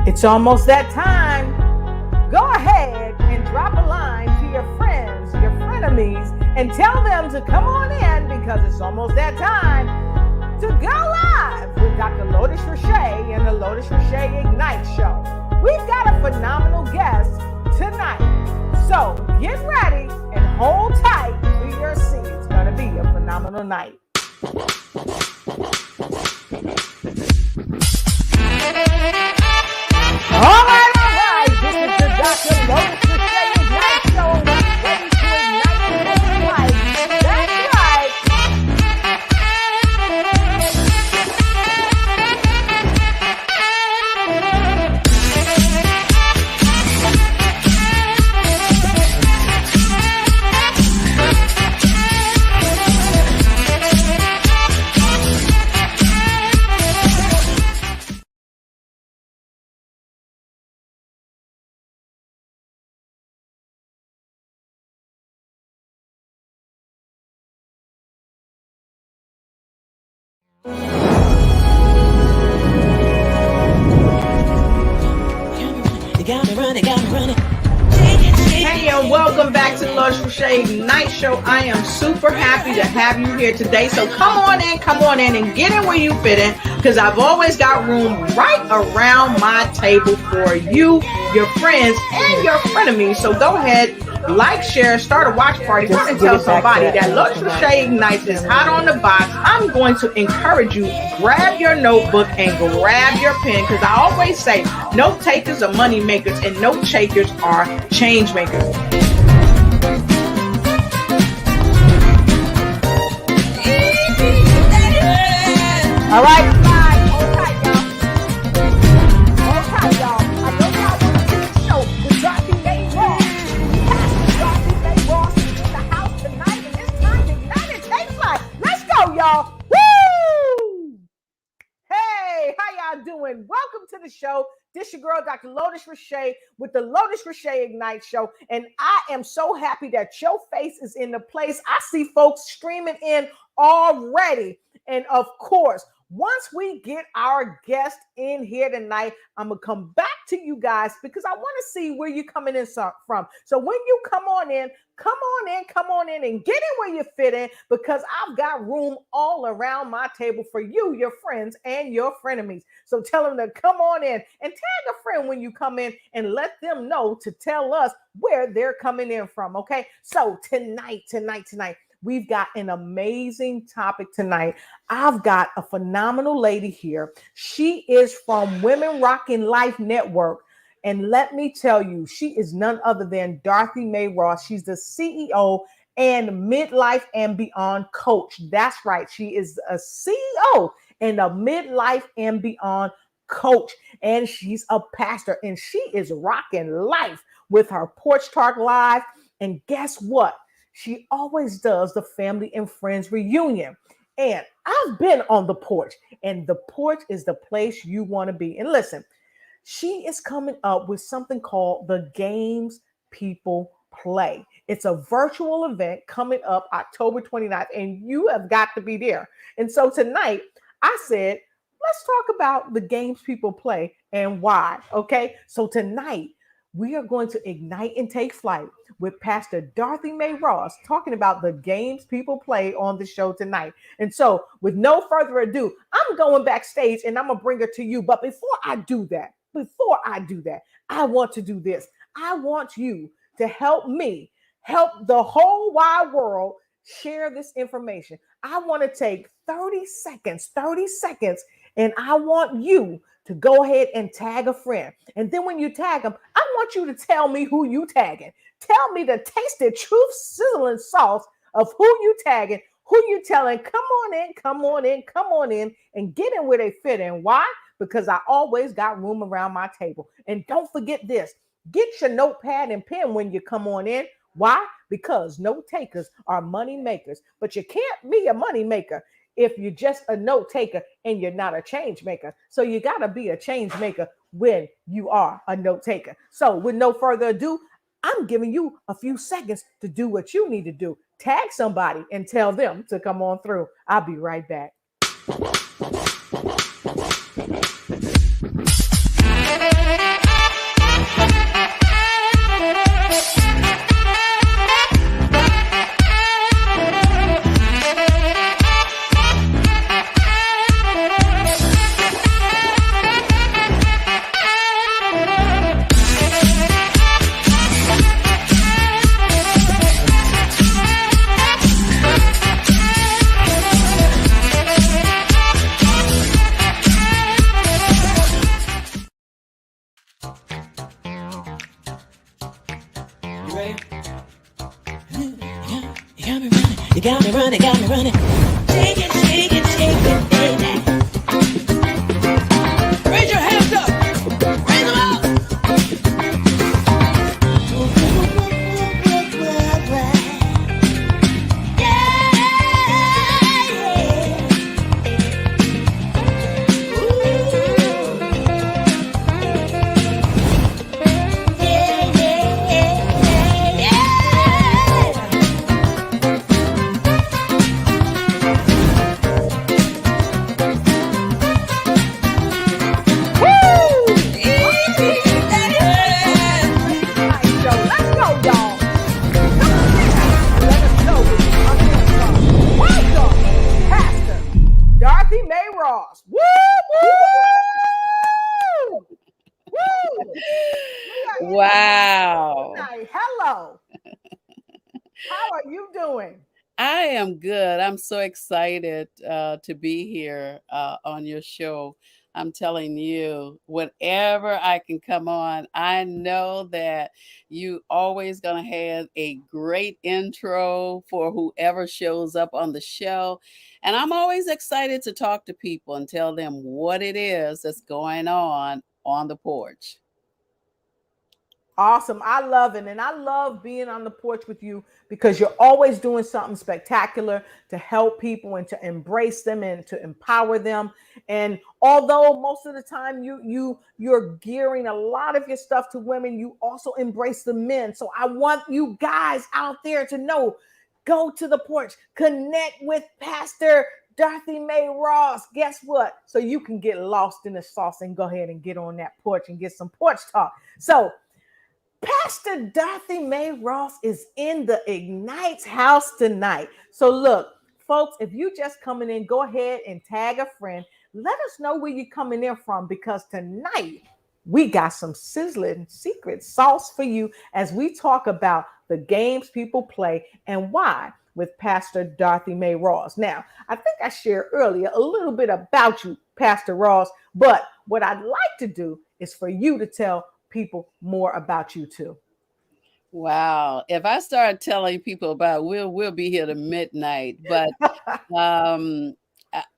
It's almost that time. Go ahead and drop a line to your friends, your frenemies, and tell them to come on in because it's almost that time to go live with Dr. Lotus Richey and the Lotus Richey Ignite Show. We've got a phenomenal guest tonight. So get ready and hold tight to your seat. It's going to be a phenomenal night. All right. This is the Dr. Lotus Richey Ignite Show. Ready to ignite and take flight. That's right. Hey, and welcome back to the Lotus Richey Ignite Show. I am super happy to have you here today. So come on in and get in where you fit in, because I've always got room right around my table for you, your friends, and your frenemies. So go ahead, like, share, start a watch party. Go and tell somebody that Lotus Richey Ignite is hot on the box. I'm going to encourage you, grab your notebook and grab your pen, because I always say note takers are money makers and note takers are change makers. All right, guys, hold tight, y'all. Hold tight, y'all. I know y'all want to see the show with Dorothy May Ross. Yes, Dorothy May Ross is in the house tonight, and it's time to ignite and take flight. Let's go, y'all. Woo! Hey, how y'all doing? Welcome to the show. This your girl, Dr. Lotus Richey, with the Lotus Richey Ignite Show. And I am so happy that your face is in the place. I see folks streaming in already. And of course, once we get our guest in here tonight, I'm going to come back to you guys because I want to see where you're coming in from. So when you come on in and get in where you fit in, because I've got room all around my table for you, your friends, and your frenemies. So tell them to come on in and tag a friend when you come in and let them know to tell us where they're coming in from, okay? So tonight, we've got an amazing topic tonight. I've got a phenomenal lady here. She is from Women Rockin' Life Network. And let me tell you, she is none other than Dorothy May Ross. She's the CEO and Midlife and Beyond coach. That's right. She is a CEO and a Midlife and Beyond coach. And she's a pastor. And she is rocking life with her Porch Talk Live. And guess what? She always does the family and friends reunion. And I've been on the porch, and the porch is the place you want to be. And listen, she is coming up with something called the Games People Play. It's a virtual event coming up October 29th, and you have got to be there. And so tonight, I said, let's talk about the games people play and why. Okay, so tonight, we are going to ignite and take flight with Pastor Dorothy May Ross, talking about the games people play on the show tonight. And so with no further ado, I'm going backstage and I'm going to bring her to you. But before I do that, I want to do this. I want you to help me, help the whole wide world share this information. I want to take 30 seconds, and I want you to go ahead and tag a friend. And then when you tag them, I want you to tell me who you tagging. Tell me the tasty, truth sizzling sauce of who you tagging, who you telling, come on in, and get in where they fit in. Why? Because I always got room around my table. And don't forget this, get your notepad and pen when you come on in. Why? Because note takers are money makers, but you can't be a money maker if you're just a note taker and you're not a change maker. So you got to be a change maker when you are a note taker. So with no further ado, I'm giving you a few seconds to do what you need to do. Tag somebody and tell them to come on through. I'll be right back. got me running. Shake it, shake it, shake it, baby. Raise your hands up, raise them up. Wow. Hello. How are you doing? I am good. I'm so excited to be here on your show. I'm telling you, whenever I can come on, I know that you always gonna have a great intro for whoever shows up on the show. And I'm always excited to talk to people and tell them what it is that's going on the porch. Awesome. I love it. And I love being on the porch with you because you're always doing something spectacular to help people and to embrace them and to empower them. And although most of the time you're gearing a lot of your stuff to women, you also embrace the men. So I want you guys out there to know, go to the porch, connect with Pastor Dorothy Mae Ross. Guess what? So you can get lost in the sauce and go ahead and get on that porch and get some porch talk. So Pastor Dorothy Mae Ross is in the Ignite house tonight. So look, folks, if you just coming in, go ahead and tag a friend. Let us know where you're coming in from because tonight we got some sizzling secret sauce for you as we talk about the games people play and why with Pastor Dorothy Mae Ross. Now, I think I shared earlier a little bit about you, Pastor Ross, but what I'd like to do is for you to tell people more about you too. Wow. If I start telling people about we'll be here to midnight. But um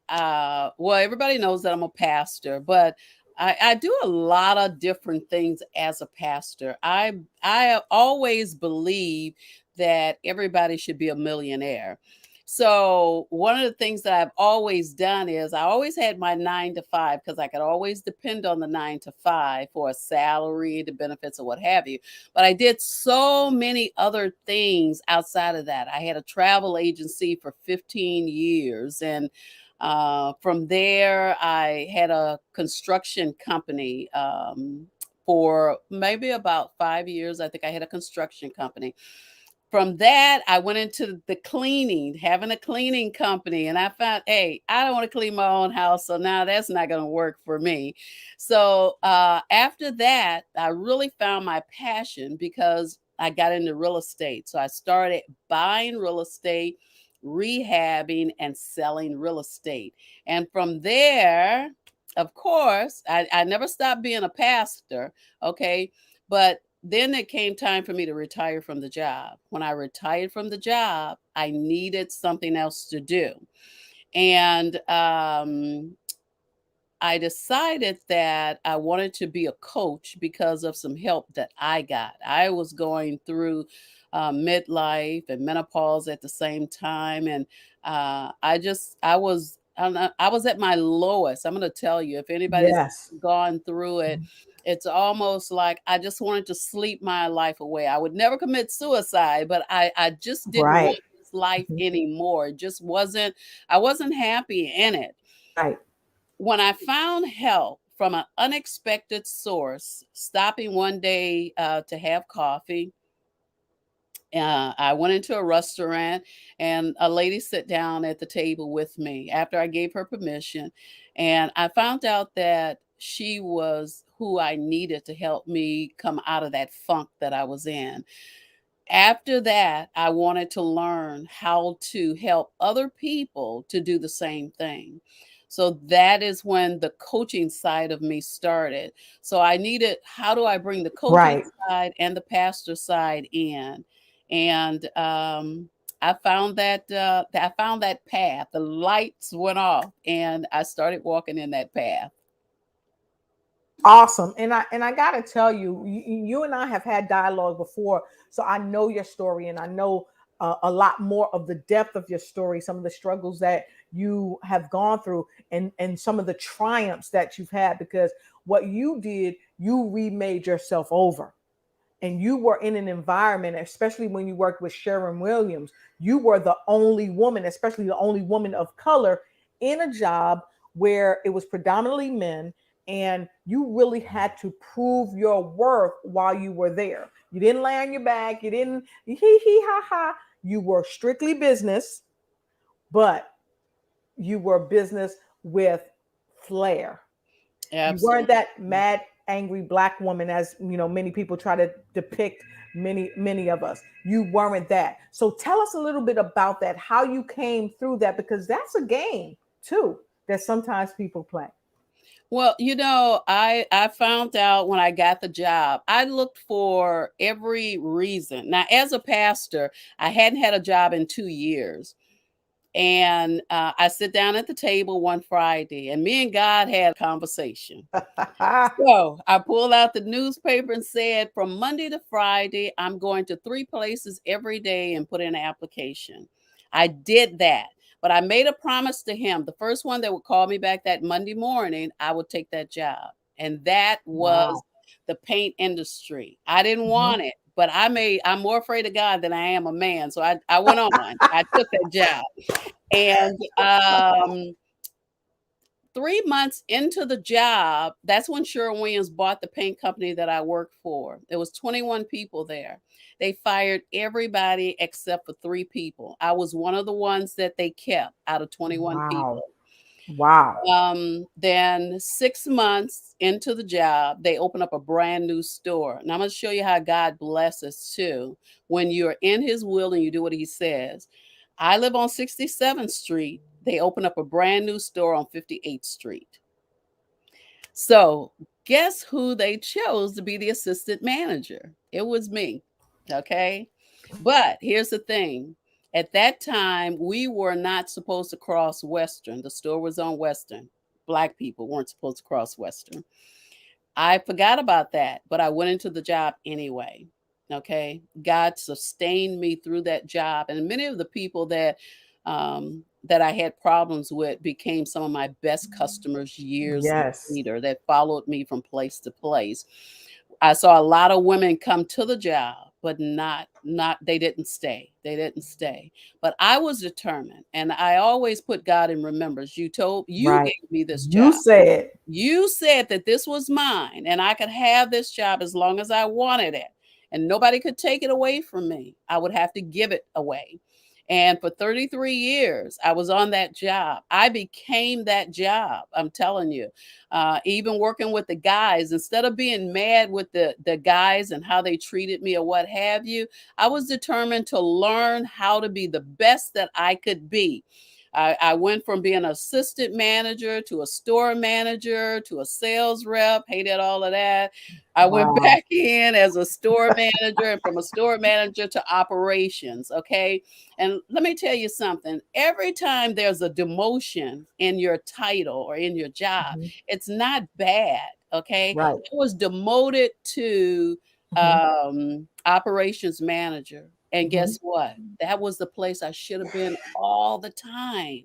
well, everybody knows that I'm a pastor, but I do a lot of different things as a pastor. I always believe that everybody should be a millionaire. So one of the things that I've always done is I always had my 9 to 5 because I could always depend on the 9 to 5 for a salary, the benefits, or what have you. But I did so many other things outside of that. I had a travel agency for 15 years. And from there, I had a construction company for maybe about 5 years. I think I had a construction company. From that, I went into the cleaning, having a cleaning company, and I found, hey, I don't want to clean my own house, so now that's not going to work for me. So after that, I really found my passion because I got into real estate. So I started buying real estate, rehabbing, and selling real estate. And from there, of course, I never stopped being a pastor, okay? But then it came time for me to retire from the job. When I retired from the job, I needed something else to do. And I decided that I wanted to be a coach because of some help that I got. I was going through midlife and menopause at the same time, and I was at my lowest. I'm going to tell you, if anybody's Yes. gone through it, it's almost like I just wanted to sleep my life away. I would never commit suicide, but I just didn't Right. want this life anymore. It just wasn't. I wasn't happy in it. Right. When I found help from an unexpected source, stopping one day to have coffee, I went into a restaurant and a lady sat down at the table with me after I gave her permission. And I found out that she was who I needed to help me come out of that funk that I was in. After that, I wanted to learn how to help other people to do the same thing. So that is when the coaching side of me started. So I needed, how do I bring the coaching Right. side and the pastor side in? And I found that path. The lights went off, and I started walking in that path. Awesome. And I got to tell you, you and I have had dialogue before, so I know your story, and I know a lot more of the depth of your story, some of the struggles that you have gone through, and some of the triumphs that you've had, because what you did, you remade yourself over. And you were in an environment, especially when you worked with Sharon Williams, you were the only woman, especially the only woman of color, in a job where it was predominantly men, and you really had to prove your worth while you were there. You didn't lay on your back, you didn't hee hee ha ha. You were strictly business, but you were business with flair. You weren't Absolutely. that mad, angry black woman, as you know, many people try to depict many of us. You weren't that. So tell us a little bit about that, how you came through that, because that's a game too that sometimes people play. Well, I found out when I got the job, I looked for every reason. Now, as a pastor, I hadn't had a job in 2 years. And I sit down at the table one Friday, and me and God had a conversation. So I pulled out the newspaper and said, from Monday to Friday, I'm going to 3 places every day and put in an application. I did that. But I made a promise to him. The first one that would call me back that Monday morning, I would take that job. And that was Wow. the paint industry. I didn't Mhm. want it, but I'm more afraid of God than I am a man. So I went on. I took that job. And 3 months into the job, that's when Sherwin-Williams bought the paint company that I worked for. There was 21 people there. They fired everybody except for 3 people. I was one of the ones that they kept out of 21 Wow. people. Wow. Then 6 months into the job, they open up a brand new store. And I'm going to show you how God blesses too. When you're in his will and you do what he says. I live on 67th Street. They open up a brand new store on 58th Street. So guess who they chose to be the assistant manager? It was me. Okay. But here's the thing. At that time, we were not supposed to cross Western. The store was on Western. Black people weren't supposed to cross Western. I forgot about that, but I went into the job anyway. Okay. God sustained me through that job. And many of the people that I had problems with became some of my best customers years Yes. later that followed me from place to place. I saw a lot of women come to the job, but not they didn't stay. They didn't stay. But I was determined, and I always put God in remembrance. You Right. gave me this You job. said. You said that this was mine and I could have this job as long as I wanted it. And nobody could take it away from me. I would have to give it away. And for 33 years, I was on that job. I became that job. I'm telling you. Even working with the guys, instead of being mad with the guys and how they treated me or what have you, I was determined to learn how to be the best that I could be. I went from being an assistant manager to a store manager to a sales rep, hated all of that. I went Wow. back in as a store manager and from a store manager to operations. Okay. And let me tell you something, every time there's a demotion in your title or in your job, Mhm. it's not bad. Okay. Right. I was demoted to Mhm. operations manager. And Mhm. guess what? That was the place I should have been all the time.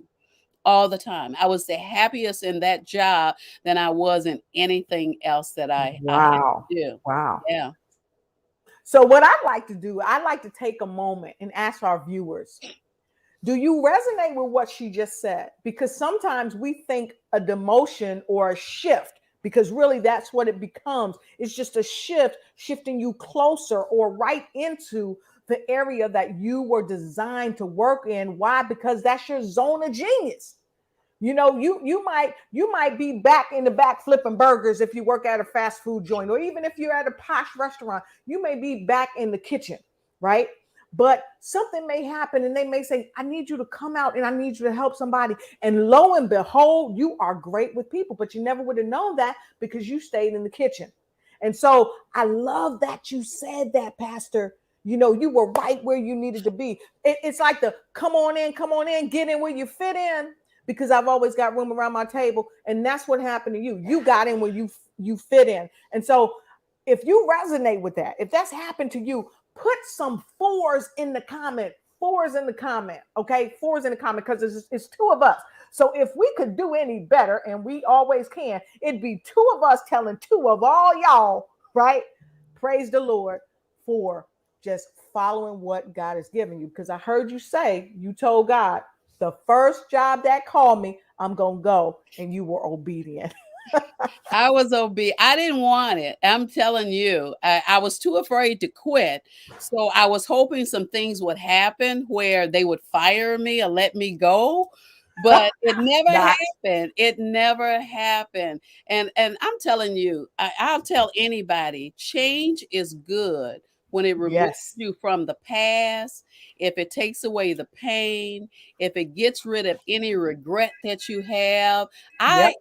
All the time. I was the happiest in that job than I was in anything else that I had to Wow. do. Wow. Yeah. So what I'd like to do, I'd like to take a moment and ask our viewers, do you resonate with what she just said? Because sometimes we think a demotion or a shift, because really that's what it becomes. It's just a shift, shifting you closer or right into the area that you were designed to work in. Why? Because that's your zone of genius. You know, you might be back in the back flipping burgers if you work at a fast food joint, or even if you're at a posh restaurant, you may be back in the kitchen, right? But something may happen and they may say, I need you to come out and I need you to help somebody. And lo and behold, you are great with people, but you never would have known that because you stayed in the kitchen. And so I love that you said that, Pastor. You were right where you needed to be. It's like the come on in, get in where you fit in, because I've always got room around my table. And that's what happened to you. You got in where you fit in. And so if you resonate with that, if that's happened to you, put some fours in the comment. Fours in the comment. Okay. Fours in the comment, because it's two of us. So if we could do any better, and we always can, it'd be two of us telling two of all y'all, right? Praise the Lord for just following what God has given you. Because I heard you say, you told God, the first job that called me, I'm going to go. And you were obedient. I was obedient. I didn't want it. I'm telling you, I was too afraid to quit. So I was hoping some things would happen where they would fire me or let me go. But it never happened. It never happened. And I'm telling you, I'll tell anybody, change is good when it removes you from the past, if it takes away the pain, if it gets rid of any regret that you have. I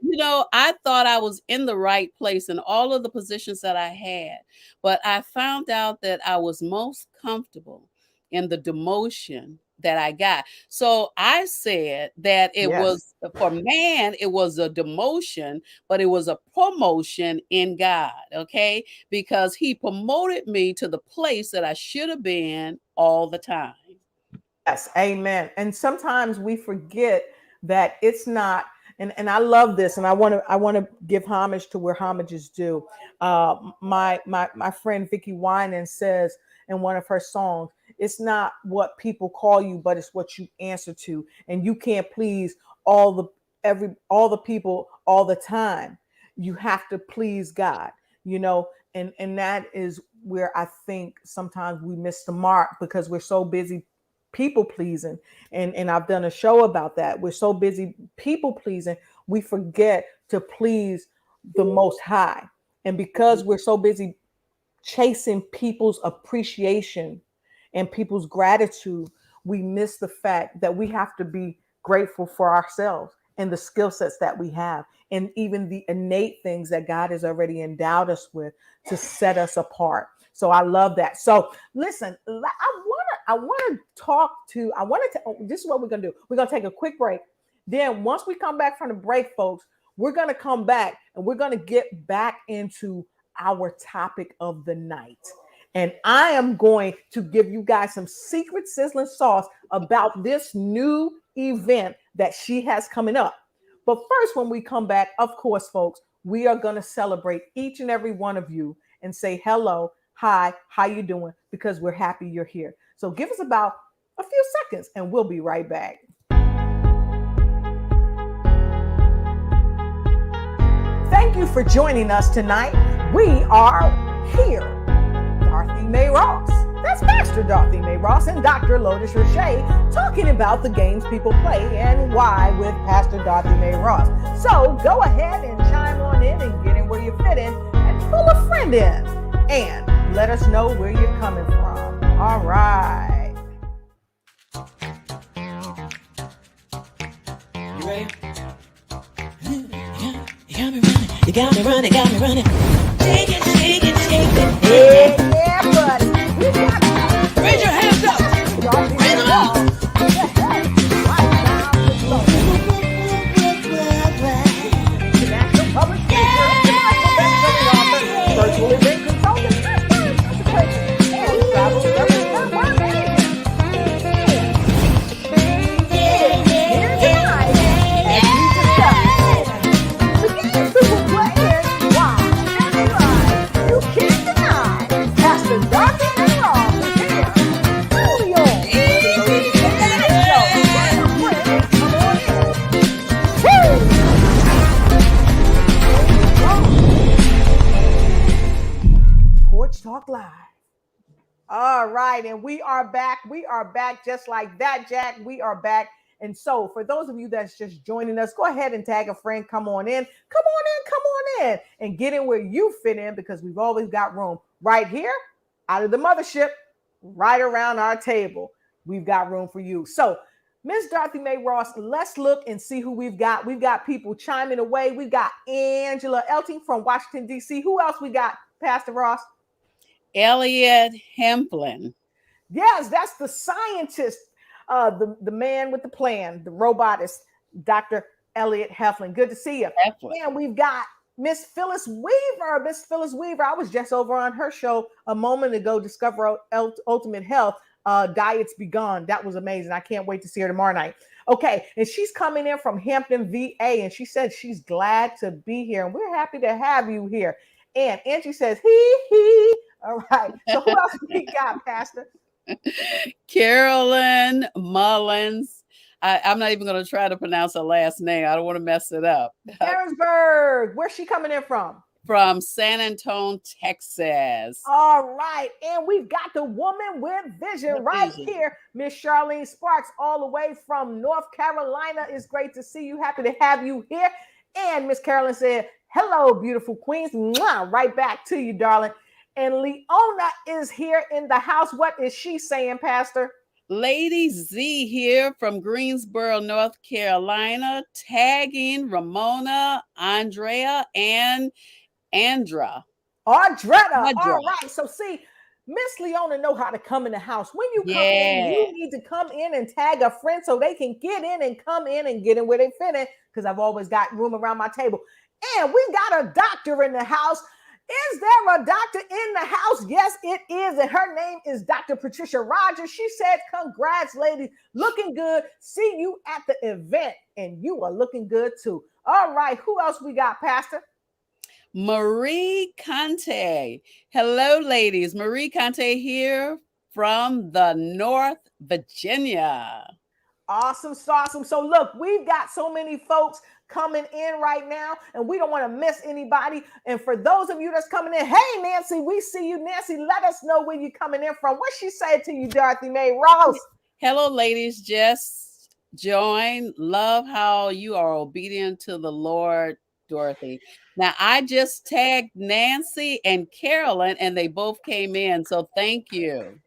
thought I was in the right place in all of the positions that I had, but I found out that I was most comfortable in the demotion that I got. So I said that it was, for man, it was a demotion, but it was a promotion in God, okay? Because he promoted me to the place that I should have been all the time. Yes, amen. And sometimes we forget that it's not, and I love this, and I want to give homage to where homage is due. My friend Vicky Winan says in one of her songs, it's not what people call you, but it's what you answer to. And you can't please all the people all the time. You have to please God, and that is where I think sometimes we miss the mark, because we're so busy people pleasing. And I've done a show about that. We're so busy people pleasing, we forget to please the Most High. And because we're so busy chasing people's appreciation and people's gratitude, we miss the fact that we have to be grateful for ourselves and the skill sets that we have, and even the innate things that God has already endowed us with to set us apart. So I love that. So listen, this is what we're going to do. We're going to take a quick break. Then once we come back from the break, folks, we're going to come back and we're going to get back into our topic of the night. And I am going to give you guys some secret sizzling sauce about this new event that she has coming up. But first, when we come back, of course, folks, we are going to celebrate each and every one of you and say hello, hi, how you doing? Because we're happy you're here. So give us about a few seconds and we'll be right back. Thank you for joining us tonight. We are here. Dorothy Mae Ross. That's Pastor Dorothy Mae Ross and Dr. Lotus Richey talking about the games people play and why with Pastor Dorothy Mae Ross. So go ahead and chime on in and get in where you fit in and pull a friend in and let us know where you're coming from. All right. You ready? You got me running, got me running. Shake it, shake it, shake it. Yeah, buddy. Raise your hands up. Raise them up. National public speaker, best-selling author, virtual event consultant, and travel service worldwide. Here tonight, as we discuss the games people play and why. That's right, you can't deny. Pastor Dorothy Mae Ross is here. Only on the Show. Come on in. Porch Talk Live. All right, and we are back. We are back just like that, Jack. We are back. And so for those of you that's just joining us, go ahead and tag a friend. Come on in. Come on in. Come on in. And get in where you fit in, because we've always got room right here out of the mothership, right around our table. We've got room for you. So Miss Dorothy Mae Ross, let's look and see who we've got. We've got people chiming away. We've got Angela Elting from Washington, D.C. Who else we got, Pastor Ross? Elliot Hemplin. Yes, that's the scientist, the man with the plan, the robotist, Dr. Elliot Heflin. Good to see you. Definitely. And we've got Miss Phyllis Weaver. Miss Phyllis Weaver, I was just over on her show a moment ago, Discover Ultimate Health, Diets Be Gone. That was amazing. I can't wait to see her tomorrow night. Okay, and she's coming in from Hampton, VA, and she said she's glad to be here, and we're happy to have you here. And Angie says, hee. All right, so who else we got, Pastor? Carolyn Mullins. I'm not even going to try to pronounce her last name. I don't want to mess it up. Harrisburg. Where's she coming in from? From San Antonio, Texas. All right. And we've got the woman with vision right here, Miss Charlene Sparks, all the way from North Carolina. It's great to see you. Happy to have you here. And Miss Carolyn said, hello, beautiful queens. Mwah, right back to you, darling. And Leona is here in the house. What is she saying, Pastor? Lady Z here from Greensboro, North Carolina, tagging Ramona, Andrea, and Andra. Audretta. All right. So see, Miss Leona know how to come in the house. When you come in, you need to come in and tag a friend so they can get in and come in and get in where they fit in, because I've always got room around my table. And we got a doctor in the house. Is there a doctor in the house? Yes, it is. And her name is Dr. Patricia Rogers. She said, congrats, ladies. Looking good. See you at the event. And you are looking good too. All right. Who else we got, Pastor? Marie Conte. Hello, ladies. Marie Conte here from the North Virginia. Awesome. So look, we've got so many folks coming in right now, and we don't want to miss anybody. And for those of you that's coming in, hey, Nancy, we see you. Nancy, let us know where you're coming in from. What she said to you, Dorothy Mae Rouse? Hello, ladies. Just join. Love how you are obedient to the Lord, Dorothy. Now, I just tagged Nancy and Carolyn, and they both came in. So thank you.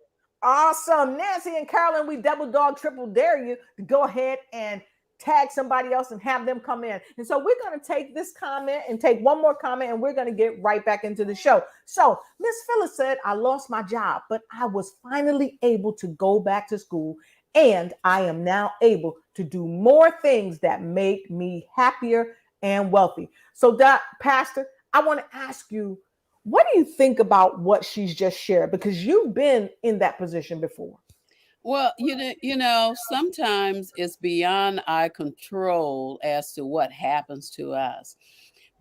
Awesome. Nancy and Carolyn, we double dog, triple dare you to go ahead and tag somebody else and have them come in. And so we're going to take this comment and take one more comment, and we're going to get right back into the show. So Miss Phyllis said, I lost my job, but I was finally able to go back to school, and I am now able to do more things that make me happier and wealthy. So that, Pastor, I want to ask you, what do you think about what she's just shared? Because you've been in that position before. Well, you know, sometimes it's beyond our control as to what happens to us.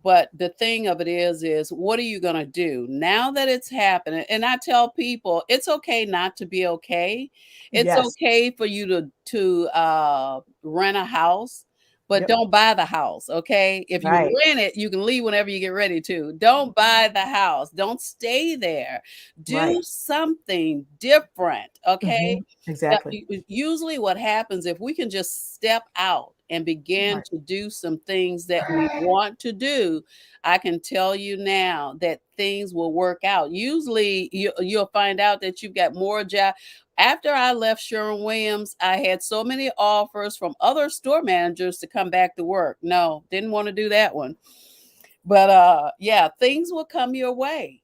But the thing of it is what are you going to do now that it's happening? And I tell people, it's okay not to be okay. It's okay for you to rent a house, but don't buy the house. Okay. If you rent it, you can leave whenever you get ready to. Don't buy the house. Don't stay there. Do something different. Okay. Exactly. Usually what happens, if we can just step out and begin to do some things that we want to do, I can tell you now that things will work out. Usually you'll find out that you've got more job. After I left Sherwin-Williams, I had so many offers from other store managers to come back to work. No, didn't want to do that one. But yeah, things will come your way.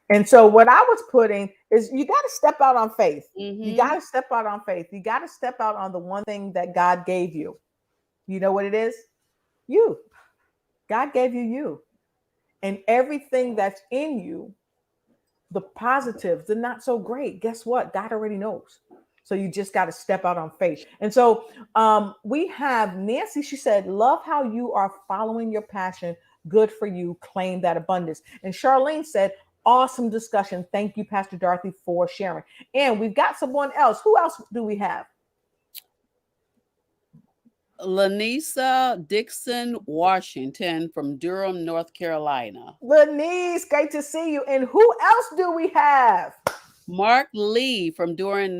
And so what I was putting is you got to step out on faith. You got to step out on faith. You got to step out on the one thing that God gave you. You know what it is? You. God gave you. And everything that's in you, the positives, the not so great, guess what? God already knows. So you just got to step out on faith. And so we have Nancy. She said, love how you are following your passion. Good for you. Claim that abundance. And Charlene said, awesome discussion. Thank you, Pastor Dorothy, for sharing. And we've got someone else. Who else do we have? Lanisa Dixon Washington from Durham, North Carolina. Lanise, great to see you. And who else do we have? Mark Lee from Durham,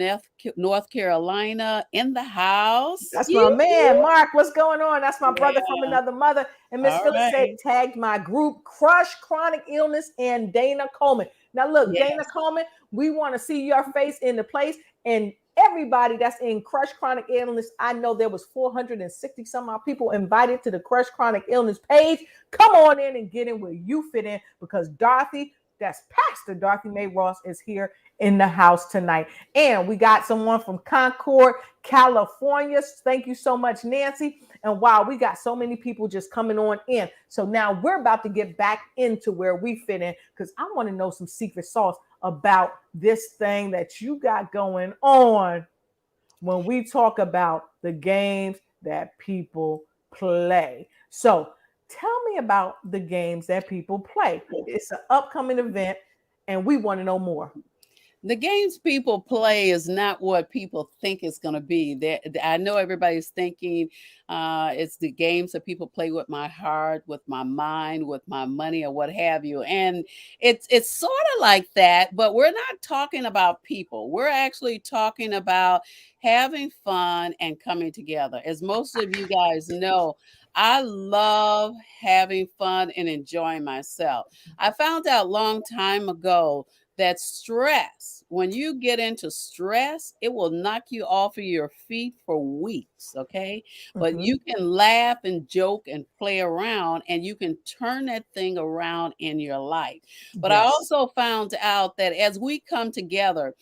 North Carolina in the house. That's my man, Mark. What's going on? That's my brother from another mother. And Miss Phyllis said, tagged my group, Crush Chronic Illness and Dana Coleman. Now, look, Dana Coleman, we want to see your face in the place. And everybody that's in Crush Chronic Illness, I know there was 460 some odd people invited to the Crush Chronic Illness page. Come on in and get in where you fit in, because Dorothy That's Pastor Dorothy Mae Ross is here in the house tonight. And we got someone from Concord, California. Thank you so much, Nancy. And wow, we got so many people just coming on in. So now we're about to get back into where we fit in because I want to know some secret sauce about this thing that you got going on when we talk about the games that people play. So tell me about the games that people play. It's an upcoming event and we want to know more. The games people play is not what people think it's going to be. I know everybody's thinking it's the games that people play with my heart, with my mind, with my money, or what have you. And it's sort of like that, but we're not talking about people. We're actually talking about having fun and coming together. As most of you guys know, I love having fun and enjoying myself. I found out a long time ago that stress, when you get into stress, it will knock you off of your feet for weeks, okay? But Mhm. you can laugh and joke and play around and you can turn that thing around in your life. But I Yes. also found out that as we come together,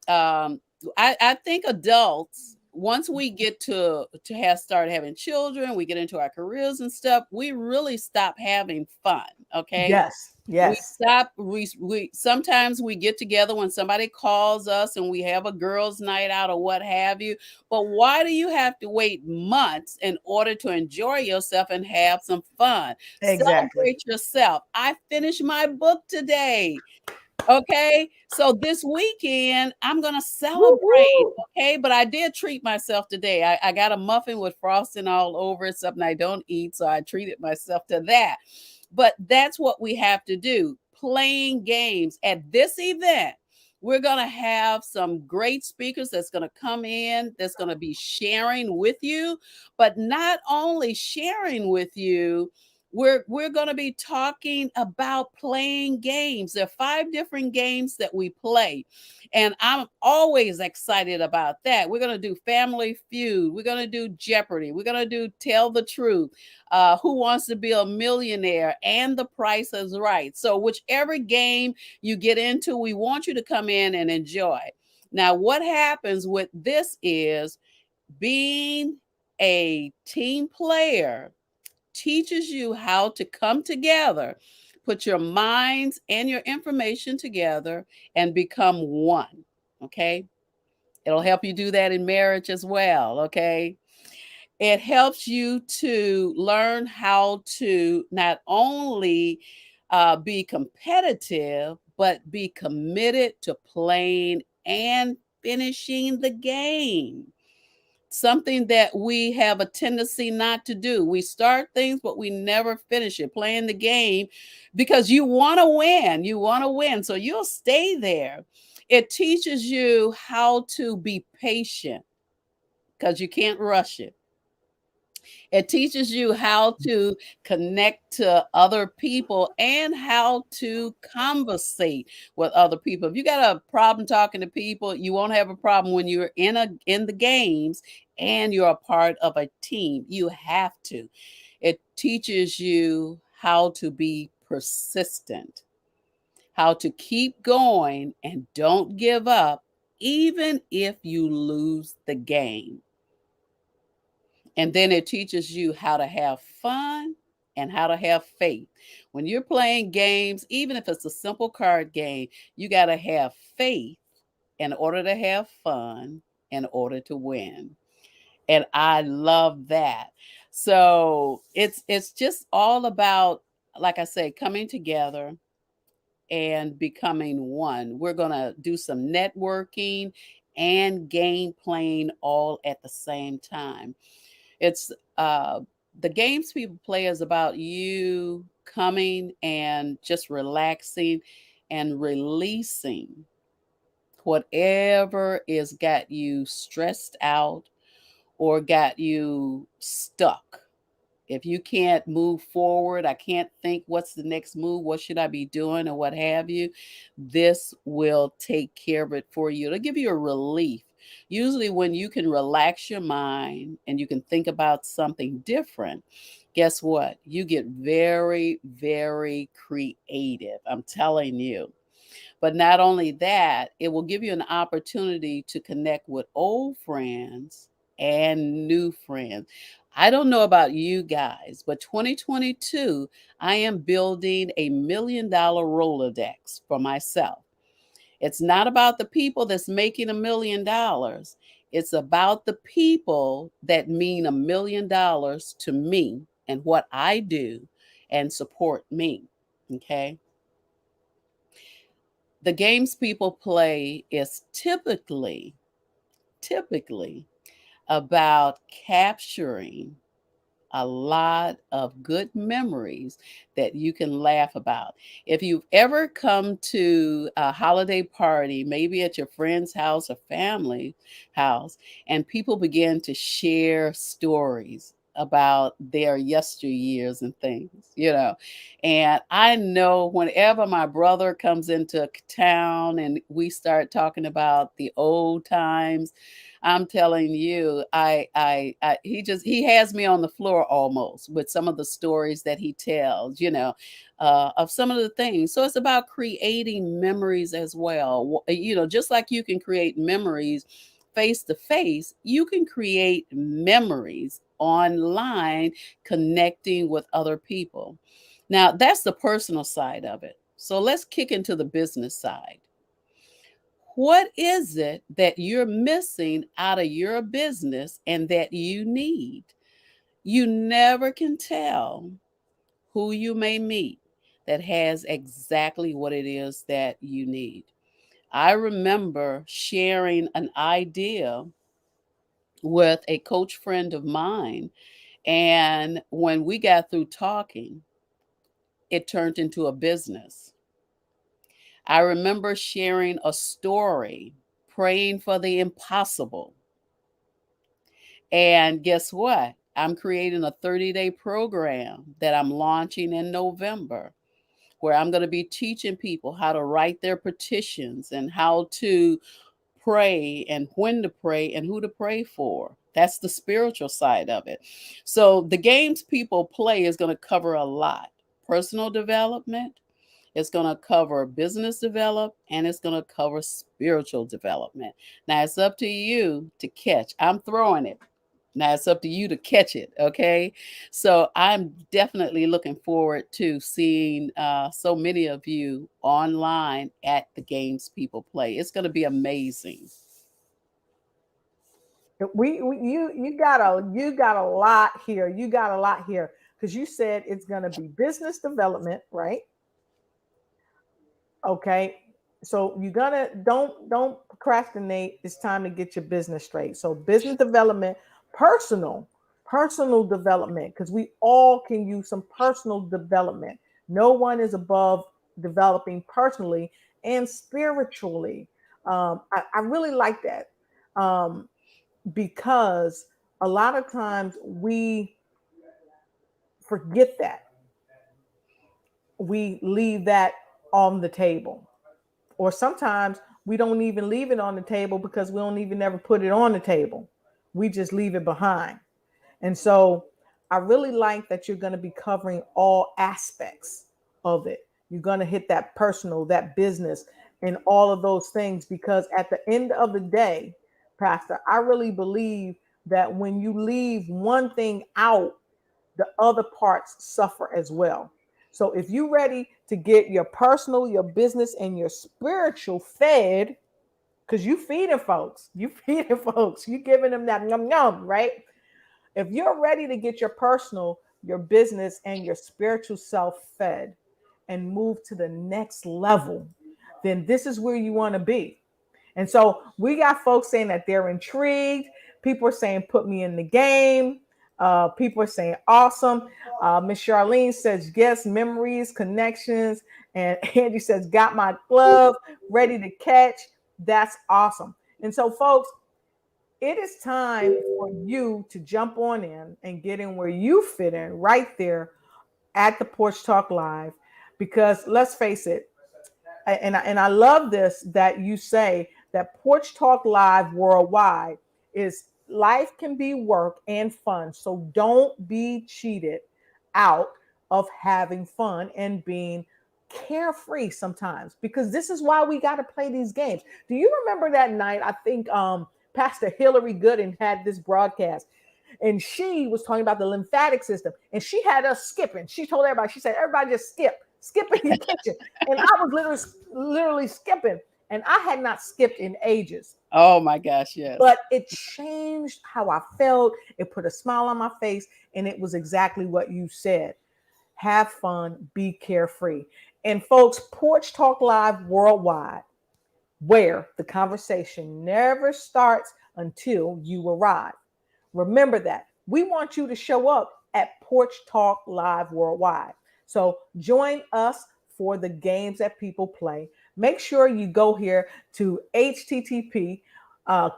um, I think adults, once we get to have start having children, we get into our careers and stuff, we really stop having fun, okay? Yes. Yes. We sometimes we get together when somebody calls us and we have a girls night out or what have you, but why do you have to wait months in order to enjoy yourself and have some fun? Exactly. Celebrate yourself. I finished my book today. Okay, so this weekend I'm gonna celebrate. Woo-hoo. Okay, but I did treat myself today. I got a muffin with frosting all over it, something I don't eat, so I treated myself to that. But that's what we have to do, playing games at this event. We're going to have some great speakers that's going to come in, that's going to be sharing with you, but not only sharing with you, we're going to be talking about playing games. There are 5 different games that we play, and I'm always excited about that. We're going to do Family Feud, we're going to do Jeopardy, we're going to do Tell the Truth, Who Wants to Be a Millionaire, and The Price is Right. So whichever game you get into, we want you to come in and enjoy. Now, what happens with this is being a team player teaches you how to come together, put your minds and your information together, and become one. Okay. It'll help you do that in marriage as well. Okay. It helps you to learn how to not only be competitive, but be committed to playing and finishing the game. Something that we have a tendency not to do. We start things, but we never finish it, playing the game because you want to win. You want to win. So you'll stay there. It teaches you how to be patient because you can't rush it. It teaches you how to connect to other people and how to conversate with other people. If you got a problem talking to people, you won't have a problem when you're in the games and you're a part of a team. You have to. It teaches you how to be persistent, how to keep going and don't give up even if you lose the game. And then it teaches you how to have fun and how to have faith. When you're playing games, even if it's a simple card game, you got to have faith in order to have fun, in order to win. And I love that. So it's just all about, like I say, coming together and becoming one. We're going to do some networking and game playing all at the same time. It's the games people play is about you coming and just relaxing and releasing whatever is got you stressed out or got you stuck. If you can't move forward, I can't think what's the next move, what should I be doing, or what have you, this will take care of it for you. It'll give you a relief. Usually, when you can relax your mind and you can think about something different, guess what? You get very, very creative. I'm telling you. But not only that, it will give you an opportunity to connect with old friends and new friends. I don't know about you guys, but 2022, I am building a $1 million Rolodex for myself. It's not about the people that's making $1 million. It's about the people that mean $1 million to me and what I do and support me. Okay. The games people play is typically about capturing a lot of good memories that you can laugh about. If you've ever come to a holiday party, maybe at your friend's house or family house, and people begin to share stories about their yesteryears and things, And I know whenever my brother comes into town and we start talking about the old times, I'm telling you, he has me on the floor almost with some of the stories that he tells, of some of the things. So it's about creating memories as well. Just like you can create memories face to face, you can create memories online connecting with other people. Now, that's the personal side of it. So let's kick into the business side. What is it that you're missing out of your business and that you need? You never can tell who you may meet that has exactly what it is that you need. I remember sharing an idea with a coach friend of mine, and when we got through talking, it turned into a business. I remember sharing a story, praying for the impossible. And guess what? I'm creating a 30-day program that I'm launching in November where I'm going to be teaching people how to write their petitions and how to pray and when to pray and who to pray for. That's the spiritual side of it. So the games people play is going to cover a lot. Personal development, it's going to cover business development, and it's going to cover spiritual development. Now it's up to you to catch. I'm throwing it. Now it's up to you to catch it, okay? So I'm definitely looking forward to seeing so many of you online at the games people play. It's going to be amazing. You got a lot here. You got a lot here because you said it's going to be business development, right? Okay. So you gonna don't procrastinate. It's time to get your business straight. So business development, personal development, because we all can use some personal development. No one is above developing personally and spiritually. I really like that, because a lot of times we forget that, we leave that on the table, or sometimes we don't even leave it on the table because we don't even ever put it on the table. We just leave it behind. And so I really like that you're going to be covering all aspects of it. You're going to hit that personal, that business, and all of those things, because at the end of the day, Pastor, I really believe that when you leave one thing out, the other parts suffer as well. So if you're ready to get your personal, your business, and your spiritual fed, because you feeding folks, you giving them that yum yum, right? If you're ready to get your personal, your business, and your spiritual self fed and move to the next level, then this is where you want to be. And so we got folks saying that they're intrigued. People are saying, put me in the game. People are saying, awesome. Miss Charlene says, yes, memories, connections. And Angie says, got my glove ready to catch. That's awesome. And so, folks, it is time for you to jump on in and get in where you fit in right there at the Porch Talk Live. Because let's face it, and I love this that you say that Porch Talk Live worldwide is life can be work and fun. So don't be cheated. out of having fun and being carefree sometimes, because this is why we got to play these games. Do you remember that night? I think Pastor Hillary Gooden had this broadcast, and she was talking about the lymphatic system, and she had us skipping. She told everybody, she said, everybody just skip in your kitchen. And I was literally skipping, and I had not skipped in ages. Oh my gosh, yes. But it changed how I felt. It put a smile on my face, and it was exactly what you said. Have fun, be carefree. And folks, Porch Talk Live Worldwide, where the conversation never starts until you arrive. Remember that. We want you to show up at Porch Talk Live Worldwide. So join us for the games that people play. Make sure you go here to http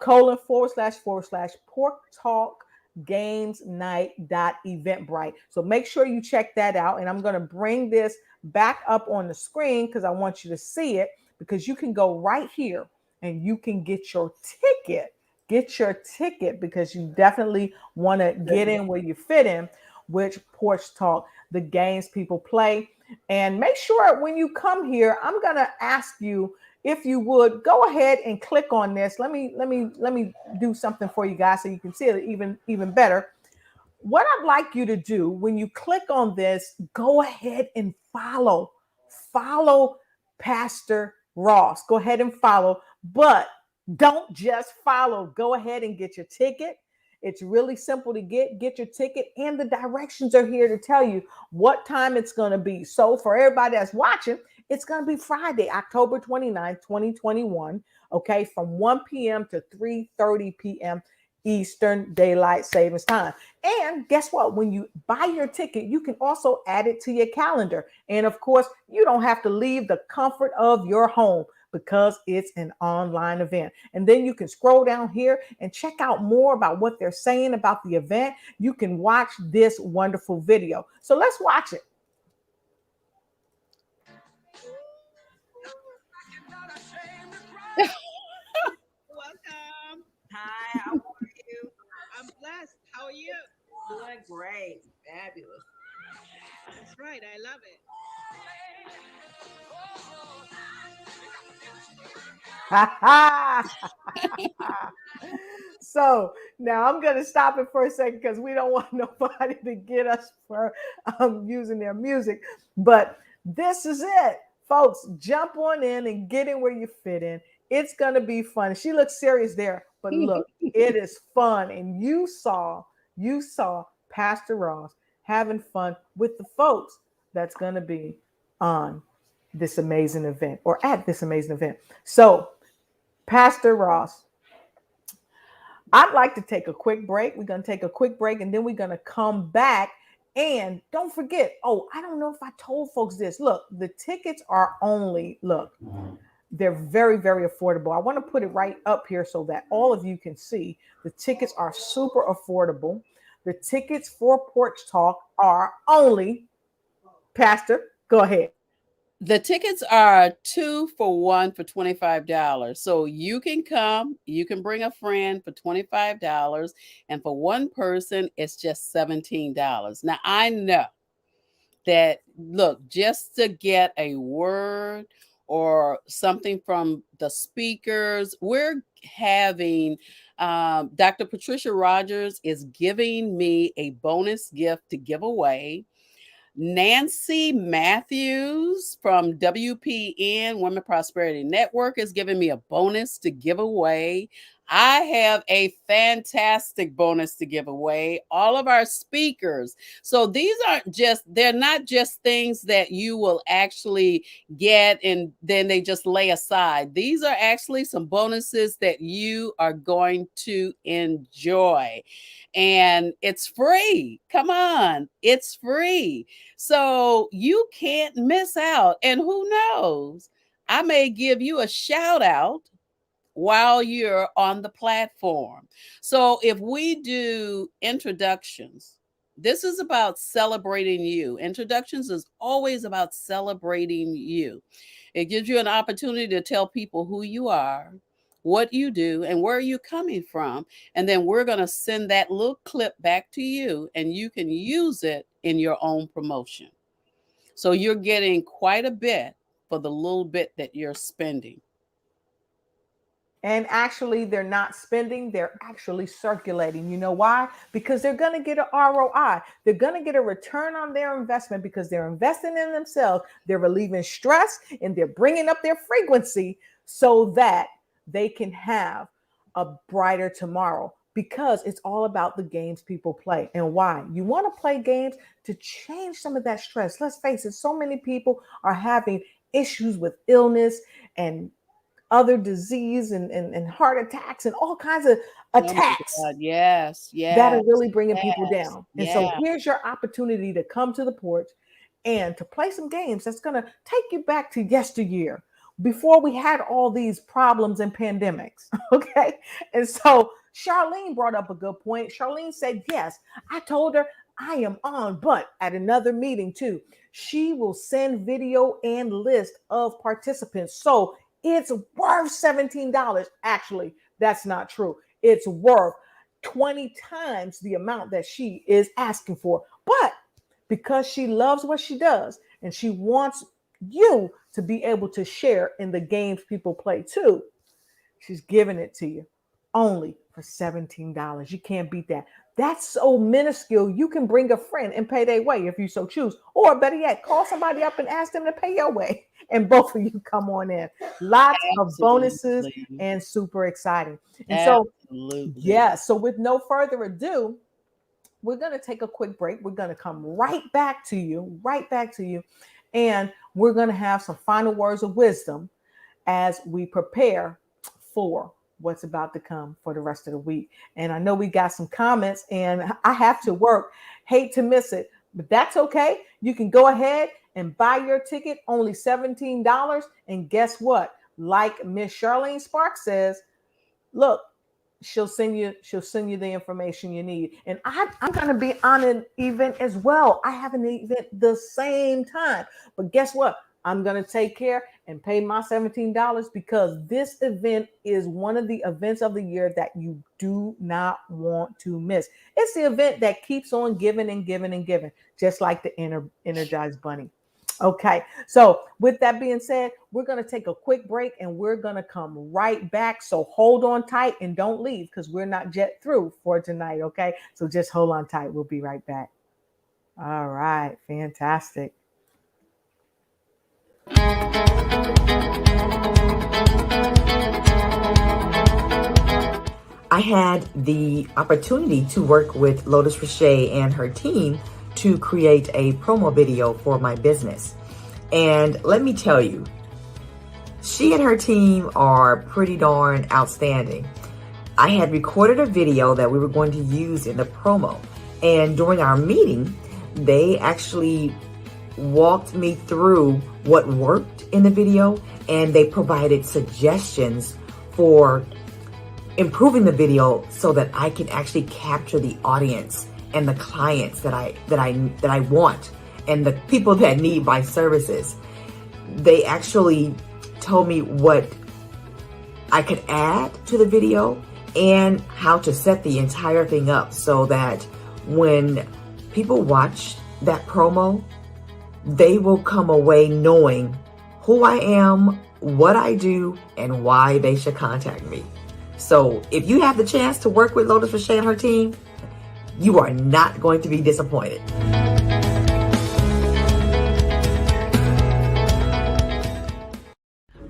colon // pork talk games night.eventbrite. So make sure you check that out. And I'm going to bring this back up on the screen because I want you to see it, because you can go right here and you can get your ticket. Get your ticket, because you definitely want to get in where you fit in, which Porch Talk, the games people play. And make sure when you come here, I'm going to ask you, if you would go ahead and click on this. Let me do something for you guys so you can see it even better. What I'd like you to do when you click on this, go ahead and follow Pastor Ross. Go ahead and follow, but don't just follow. Go ahead and get your ticket. It's really simple to get your ticket, and the directions are here to tell you what time it's going to be. So for everybody that's watching, it's going to be Friday, October 29th, 2021, okay, from 1 p.m. to 3:30 p.m. Eastern Daylight Savings Time. And guess what? When you buy your ticket, you can also add it to your calendar. And of course, you don't have to leave the comfort of your home, because it's an online event. And then you can scroll down here and check out more about what they're saying about the event. You can watch this wonderful video. So let's watch it. Welcome. Hi, how are you? I'm blessed. How are you? Doing great. Fabulous. That's right. I love it. So now I'm going to stop it for a second, because we don't want nobody to get us for using their music. But this is it, folks. Jump on in and get in where you fit in. It's going to be fun. She looks serious there, but look, it is fun. And you saw Pastor Ross having fun with the folks that's going to be on this amazing event, or at this amazing event. So, Pastor Ross, I'd like to take a quick break. We're going to take a quick break, and then we're going to come back. And don't forget, I don't know if I told folks this. Look, the tickets are they're very, very affordable. I want to put it right up here so that all of you can see. The tickets are super affordable. The tickets for Porch Talk are only, Pastor, go ahead. The tickets are 2 for 1 for $25. So you can come, you can bring a friend for $25, and for one person, it's just $17. Now, I know that, look, just to get a word or something from the speakers, we're having Dr. Patricia Rogers is giving me a bonus gift to give away. Nancy Matthews from WPN Women Prosperity Network is giving me a bonus to give away. I have a fantastic bonus to give away. All of our speakers. So they're not just things that you will actually get and then they just lay aside. These are actually some bonuses that you are going to enjoy. And it's free. Come on, it's free. So you can't miss out. And who knows, I may give you a shout out while you're on the platform. So if we do introductions, this is about celebrating you. Introductions is always about celebrating you. It gives you an opportunity to tell people who you are, what you do, and where you're coming from. And then we're going to send that little clip back to you, and you can use it in your own promotion. So you're getting quite a bit for the little bit that you're spending. And actually, they're not spending, they're actually circulating. You know why? Because they're going to get an ROI. They're going to get a return on their investment because they're investing in themselves. They're relieving stress and they're bringing up their frequency so that they can have a brighter tomorrow. Because it's all about the games people play. And why? You want to play games to change some of that stress. Let's face it, so many people are having issues with illness and other disease and heart attacks and all kinds of attacks. Oh yes, that are really bringing people down. And yes. so here's your opportunity to come to the porch and to play some games that's going to take you back to yesteryear, before we had all these problems and pandemics. Okay. And so Charlene brought up a good point. Charlene said, yes, I told her I am on, but at another meeting too, she will send video and list of participants. So it's worth $17. Actually, that's not true. It's worth 20 times the amount that she is asking for. But because she loves what she does and she wants you to be able to share in the games people play too, she's giving it to you only for $17. You can't beat that. That's so minuscule. You can bring a friend and pay their way if you so choose. Or better yet, call somebody up and ask them to pay your way. And both of you come on in. Lots of bonuses and super exciting. And so with no further ado, we're going to take a quick break. We're going to come right back to you. And we're going to have some final words of wisdom as we prepare for what's about to come for the rest of the week. And I know we got some comments and I have to work. Hate to miss it, but that's okay. You can go ahead and buy your ticket, only $17. And guess what? Like Miss Charlene Sparks says, look, she'll send you the information you need. And I'm going to be on an event as well. I have an event the same time. But guess what? I'm going to take care and pay my $17 because this event is one of the events of the year that you do not want to miss. It's the event that keeps on giving and giving and giving, just like the Energized Bunny. Okay, so with that being said, we're going to take a quick break and we're going to come right back. So hold on tight and don't leave because we're not yet through for tonight. Okay, so just hold on tight. We'll be right back. All right, fantastic. I had the opportunity to work with Lotus Richey and her team to create a promo video for my business. And let me tell you, she and her team are pretty darn outstanding. I had recorded a video that we were going to use in the promo. And during our meeting, they actually walked me through what worked in the video, and they provided suggestions for improving the video so that I can actually capture the audience and the clients that I want and the people that need my services. They actually told me what I could add to the video and how to set the entire thing up so that when people watch that promo, they will come away knowing who I am, what I do, and why they should contact me. So if you have the chance to work with Lotus Richey and her team, you are not going to be disappointed.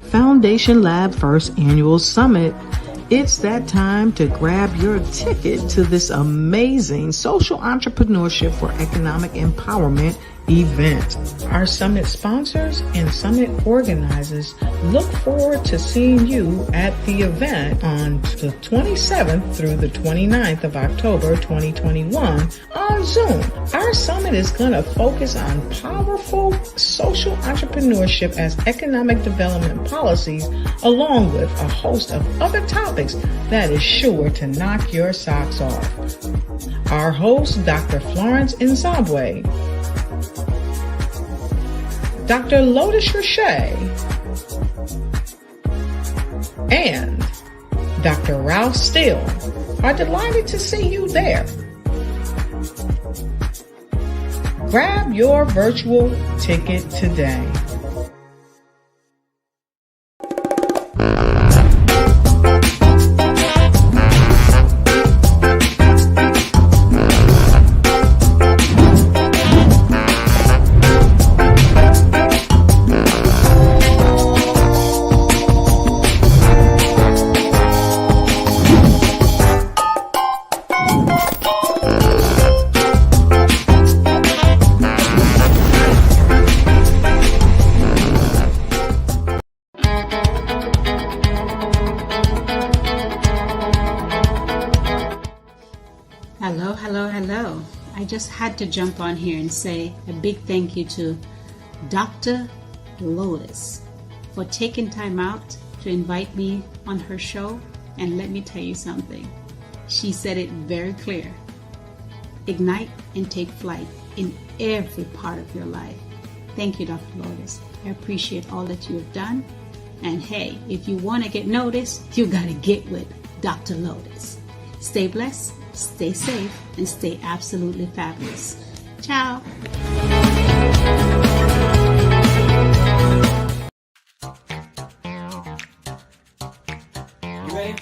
Foundation Lab First Annual Summit. It's that time to grab your ticket to this amazing social entrepreneurship for economic empowerment event. Our summit sponsors and summit organizers look forward to seeing you at the event on the 27th through the 29th of October 2021 on Zoom. Our summit is going to focus on powerful social entrepreneurship as economic development policies, along with a host of other topics that is sure to knock your socks off. Our host, Dr. Florence Nzabwe, Dr. Lotus Richey, and Dr. Ralph Steele are delighted to see you there. Grab your virtual ticket today. Hello, hello, hello. I just had to jump on here and say a big thank you to Dr. Lotus for taking time out to invite me on her show. And let me tell you something. She said it very clear. Ignite and take flight in every part of your life. Thank you, Dr. Lotus. I appreciate all that you have done. And hey, if you want to get noticed, you got to get with Dr. Lotus. Stay blessed, stay safe, and stay absolutely fabulous. Ciao. You ready?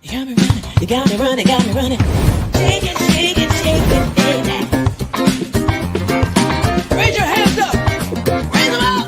You got me running. You got me running, got me running. Shake it, shake it, shake it, baby. Raise your hands up. Raise them up.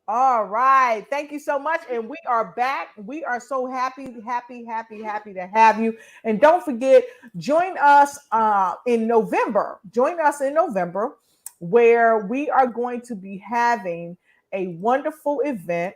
All right. Thank you so much. And we are back. We are so happy to have you. And don't forget, join us in November. Join us in November, where we are going to be having a wonderful event.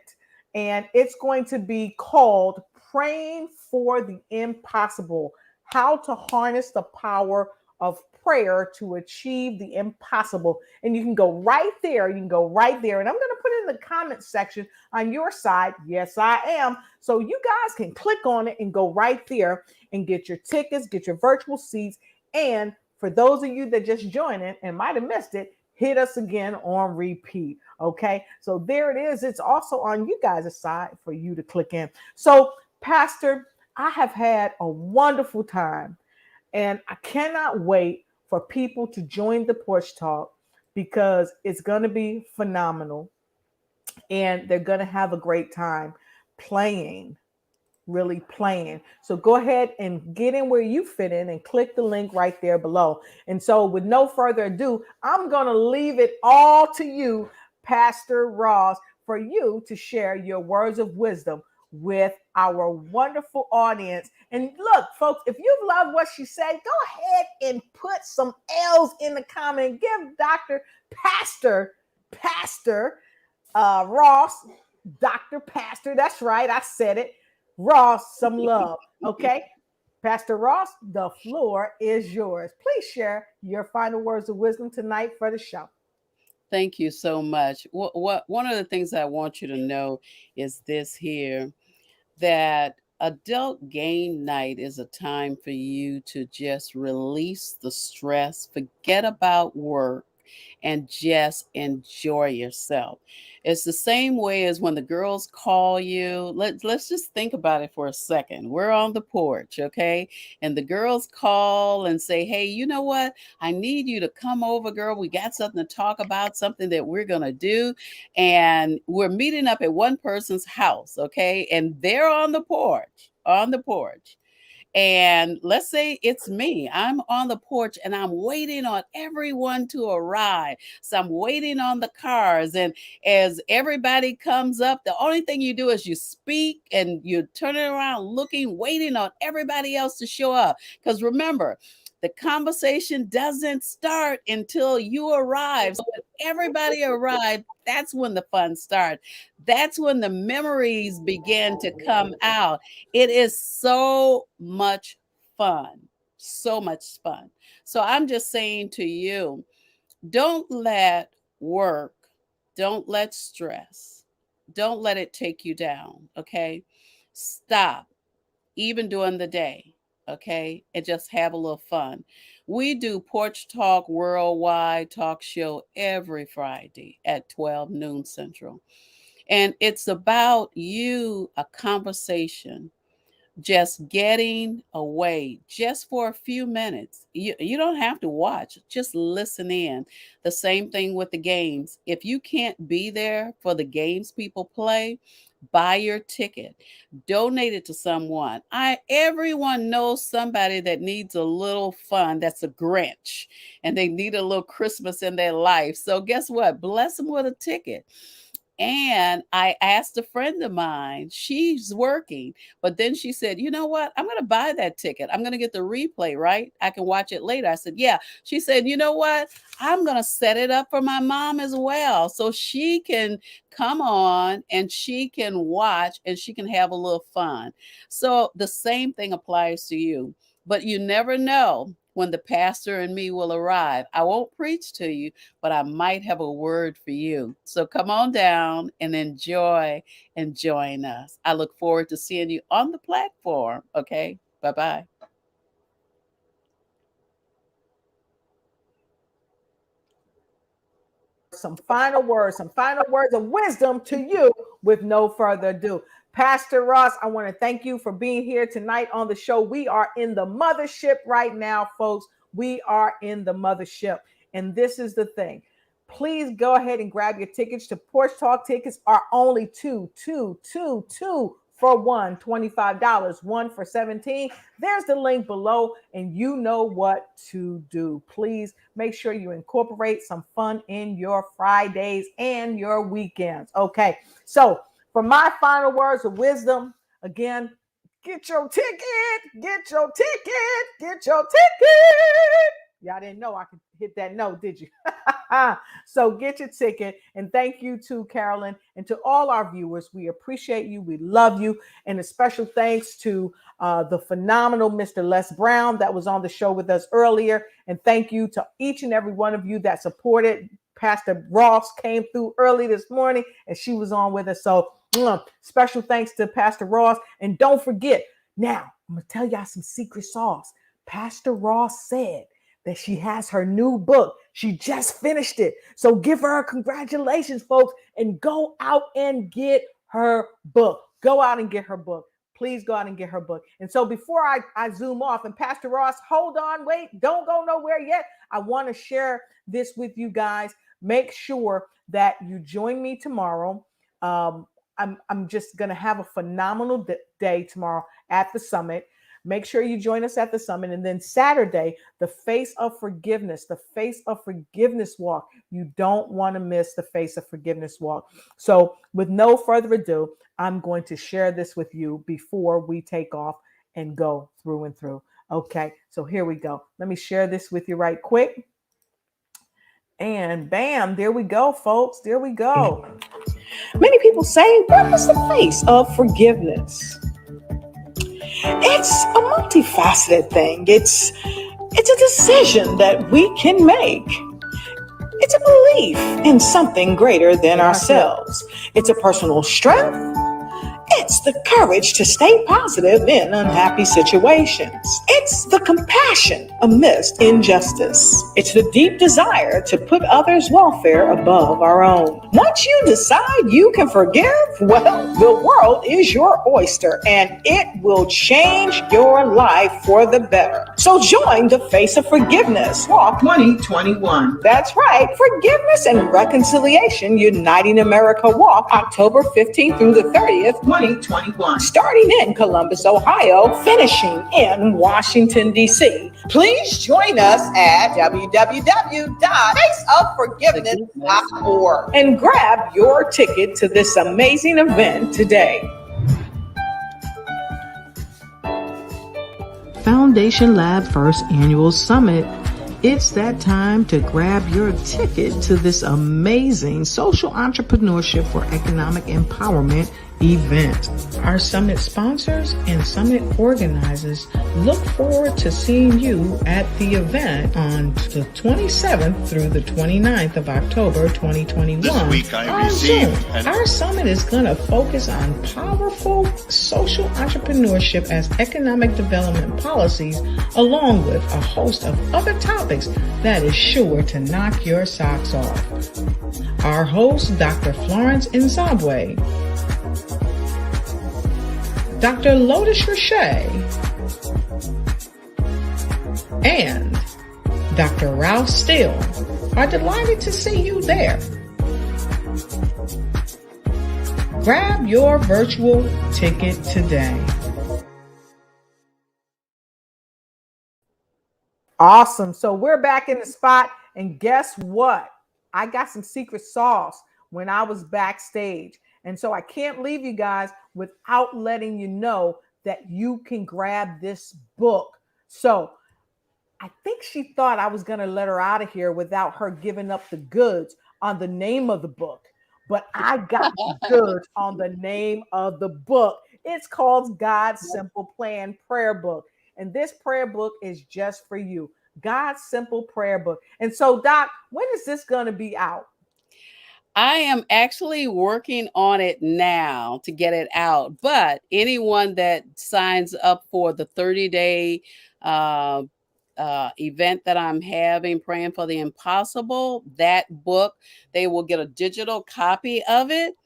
And it's going to be called Praying for the Impossible: How to Harness the Power of Prayer to Achieve the Impossible. And you can go right there. You can go right there. And I'm going to put it in the comment section on your side. Yes, I am. So you guys can click on it and go right there and get your tickets, get your virtual seats. And for those of you that just joined in and might have missed it, hit us again on repeat. Okay. So there it is. It's also on you guys' side for you to click in. So, Pastor, I have had a wonderful time, and I cannot wait for people to join the Porch Talk, because it's going to be phenomenal and they're going to have a great time playing, really playing. So go ahead and get in where you fit in and click the link right there below. And so with no further ado, I'm going to leave it all to you, Pastor Ross, for you to share your words of wisdom with our wonderful audience. And look, folks, if you love what she said, go ahead and put some L's in the comment. Give Pastor Ross, Dr. Pastor, that's right, I said it, Ross, some love. Okay, Pastor Ross, the floor is yours. Please share your final words of wisdom tonight for the show. Thank you so much. What one of the things I want you to know is this here, that adult game night is a time for you to just release the stress, forget about work, and just enjoy yourself. It's the same way as when the girls call you. Let's just think about it for a second. We're on the porch, okay? And the girls call and say, "Hey, you know what? I need you to come over, girl. We got something to talk about, something that we're going to do." And we're meeting up at one person's house, okay? And they're on the porch. And let's say it's me. I'm on the porch and I'm waiting on everyone to arrive. So I'm waiting on the cars. And as everybody comes up, the only thing you do is you speak and you turn it around looking, waiting on everybody else to show up. Because remember, The conversation doesn't start until you arrive. So when everybody arrives, that's when the fun starts. That's when the memories begin to come out. It is so much fun. So much fun. So I'm just saying to you, don't let work, don't let stress, don't let it take you down. Okay. Stop, even during the day. Okay. And just have a little fun. We do Porch Talk Worldwide Talk Show every Friday at 12 noon Central. And it's about you, a conversation, just getting away just for a few minutes. You don't have to watch, just listen in. The same thing with the games. If you can't be there for the games people play, buy your ticket, donate it to someone. Everyone knows somebody that needs a little fun, that's a Grinch, and they need a little Christmas in their life. So guess what? Bless them with a ticket. And I asked a friend of mine, she's working, but then she said, you know what? I'm going to buy that ticket. I'm going to get the replay, right? I can watch it later. I said, yeah. She said, you know what? I'm going to set it up for my mom as well. So she can come on and she can watch and she can have a little fun. So the same thing applies to you, but you never know when the pastor and me will arrive. I won't preach to you, but I might have a word for you. So come on down and enjoy and join us. I look forward to seeing you on the platform. Okay. Bye-bye. Some final words of wisdom to you with no further ado. Pastor Ross, I want to thank you for being here tonight on the show. We are in the mothership right now, folks. We are in the mothership. And this is the thing. Please go ahead and grab your tickets to Porch Talk. Tickets are only two for one, $25, one for $17. There's the link below, and you know what to do. Please make sure you incorporate some fun in your Fridays and your weekends. Okay, so for my final words of wisdom, again, get your ticket, get your ticket, get your ticket. Y'all didn't know I could hit that note, did you? So get your ticket. And thank you to Carolyn and to all our viewers. We appreciate you. We love you. And a special thanks to the phenomenal Mr. Les Brown that was on the show with us earlier. And thank you to each and every one of you that supported. Pastor Ross came through early this morning and she was on with us. So special thanks to Pastor Ross. And don't forget, now I'm going to tell y'all some secret sauce. Pastor Ross said that she has her new book. She just finished it. So give her congratulations, folks, and go out and get her book. Go out and get her book. Please go out and get her book. And so before I zoom off, and Pastor Ross, hold on, wait, don't go nowhere yet. I want to share this with you guys. Make sure that you join me tomorrow. I'm just going to have a phenomenal day tomorrow at the summit. Make sure you join us at the summit. And then Saturday, the Face of Forgiveness walk. You don't want to miss the Face of Forgiveness walk. So with no further ado, I'm going to share this with you before we take off and go through and through. Okay, so here we go. Let me share this with you right quick. And bam, there we go, folks. There we go. Many people say, what is the face of forgiveness? It's a multifaceted thing. It's a decision that we can make. It's a belief in something greater than ourselves. It's a personal strength. It's the courage to stay positive in unhappy situations. It's the compassion amidst injustice. It's the deep desire to put others' welfare above our own. Once you decide you can forgive, well, the world is your oyster and it will change your life for the better. So join the Face of Forgiveness Walk 2021. That's right, Forgiveness and Reconciliation Uniting America Walk, October 15th through the 30th, 2021. Starting in Columbus, Ohio, finishing in Washington, D.C. Please join us at www.faceofforgiveness.org and grab your ticket to this amazing event today. Foundation Lab First Annual Summit, it's that time to grab your ticket to this amazing social entrepreneurship for economic empowerment event. Our summit sponsors and summit organizers look forward to seeing you at the event on the 27th through the 29th of October 2021. This week I received Our summit is going to focus on powerful social entrepreneurship as economic development policies, along with a host of other topics that is sure to knock your socks off. Our host, Dr. Florence Nzabwe, Dr. Lotus Richey, and Dr. Ralph Steele are delighted to see you there. Grab your virtual ticket today. Awesome. So we're back in the spot. And guess what? I got some secret sauce when I was backstage. And so I can't leave you guys without letting you know that you can grab this book. So I think she thought I was going to let her out of here without her giving up the goods on the name of the book. But I got the goods on the name of the book. It's called God's Simple Plan Prayer Book. And this prayer book is just for you. God's Simple Prayer Book. And so, Doc, when is this going to be out? I am actually working on it now to get it out, but anyone that signs up for the 30-day event that I'm having, Praying for the Impossible, that book, they will get a digital copy of it.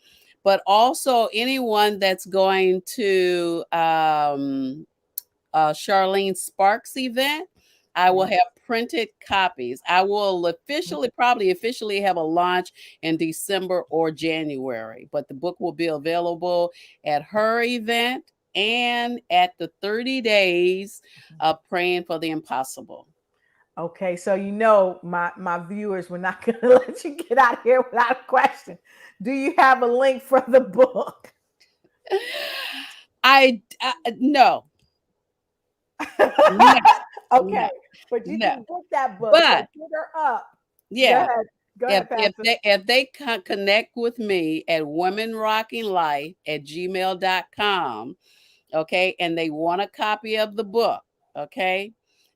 But also anyone that's going to Charlene Sparks' event, I will have printed copies. I will probably officially have a launch in December or January, but the book will be available at her event and at the 30 days of Praying for the Impossible. Okay, so you know my viewers, we're not going to let you get out of here without a question. Do you have a link for the book? No. Okay, but you can book that book. But so get her up. Yeah. Go ahead, if they connect with me at womenrockinglife@gmail.com, okay, and they want a copy of the book, okay,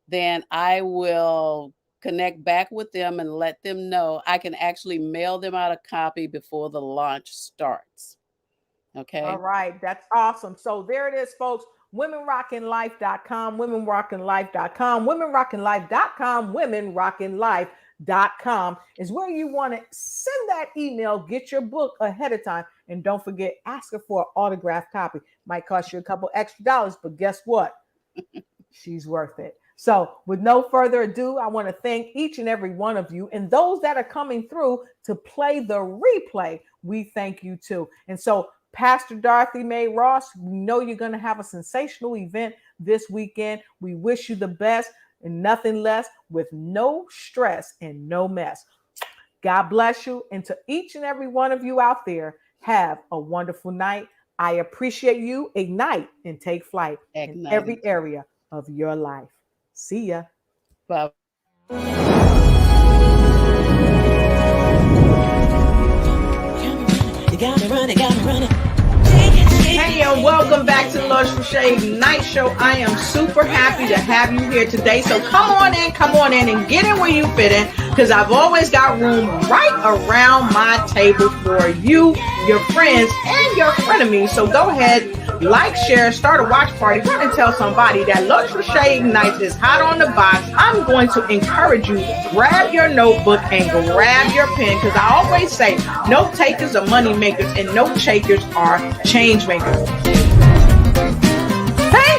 then I will connect back with them and let them know. I can actually mail them out a copy before the launch starts. Okay. All right. That's awesome. So there it is, folks. WomenRockingLife.com, WomenRockingLife.com, WomenRockingLife.com, WomenRockingLife.com is where you want to send that email, get your book ahead of time. And don't forget, ask her for an autographed copy. Might cost you a couple extra dollars, but guess what? She's worth it. So with no further ado, I want to thank each and every one of you, and those that are coming through to play the replay, we thank you too. And so Pastor Dorothy Mae Ross, we know you're going to have a sensational event this weekend. We wish you the best and nothing less, with no stress and no mess. God bless you. And to each and every one of you out there, have a wonderful night. I appreciate you. Ignite and take flight in every area of your life. See ya. Bye. You got me running. Hey, and welcome back to the Lotus Richey Ignite Show. I am super happy to have you here today. So come on in and get in where you fit in, because I've always got room right around my table for you, your friends, and your frenemies. So go ahead, like, share, start a watch party, run and tell somebody that Lotus Richey Ignite is hot on the box. I'm going to encourage you, grab your notebook and grab your pen, because I always say note takers are money makers and note takers are change makers. Thank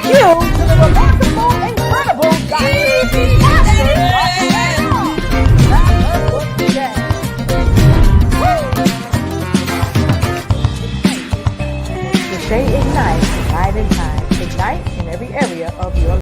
you to the remarkable, incredible Richey Ignite, Ignite in time, ignite in every area of your life.